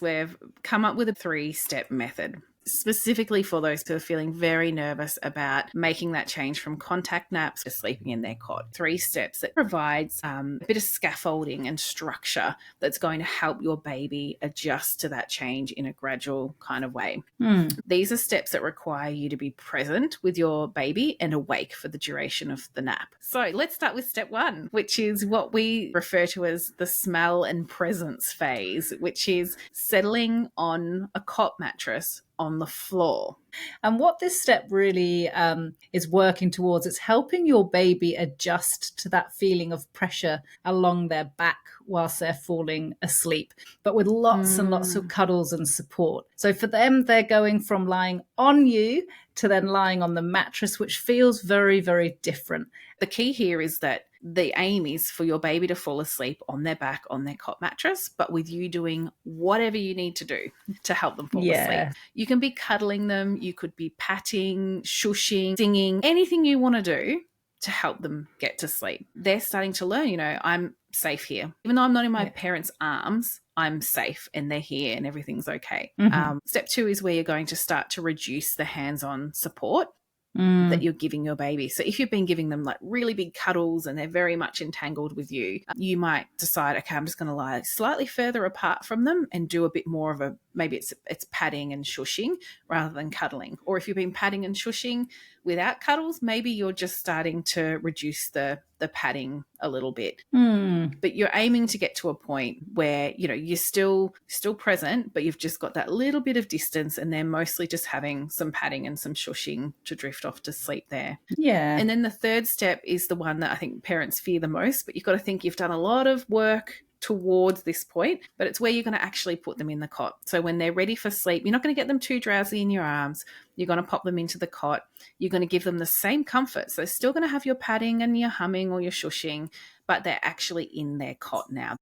We've come up with a 3-step method specifically for those who are feeling very nervous about making that change from contact naps to sleeping in their cot. 3 steps that provides a bit of scaffolding and structure that's going to help your baby adjust to that change in a gradual kind of way. These are steps that require you to be present with your baby and awake for the duration of the nap. So let's start with step 1, which is what we refer to as the smell and presence phase, which is settling on a cot mattress on the floor. And what this step really is working towards, it's helping your baby adjust to that feeling of pressure along their back whilst they're falling asleep, but with lots and lots of cuddles and support. So for them, they're going from lying on you to then lying on the mattress, which feels very, very different. The key here is that the aim is for your baby to fall asleep on their back on their cot mattress, but with you doing whatever you need to do to help them fall asleep. You can be cuddling them, you could be patting, shushing, singing, anything you want to do to help them get to sleep. They're starting to learn, I'm safe here. Even though I'm not in my parents' arms, I'm safe and they're here and everything's okay. Step 2 is where you're going to start to reduce the hands-on support that you're giving your baby. So if you've been giving them like really big cuddles and they're very much entangled with you, you might decide, okay, I'm just going to lie slightly further apart from them and do a bit more of maybe it's patting and shushing rather than cuddling. Or if you've been patting and shushing without cuddles, maybe you're just starting to reduce the patting a little bit. But you're aiming to get to a point where, you're still present, but you've just got that little bit of distance and they're mostly just having some patting and some shushing to drift off to sleep there. Yeah. And then the 3rd step is the one that I think parents fear the most, but you've got to think you've done a lot of work towards this point, but it's where you're going to actually put them in the cot. So when they're ready for sleep, you're not going to get them too drowsy in your arms. You're going to pop them into the cot. You're going to give them the same comfort. So they're still going to have your patting and your humming or your shushing, but they're actually in their cot now.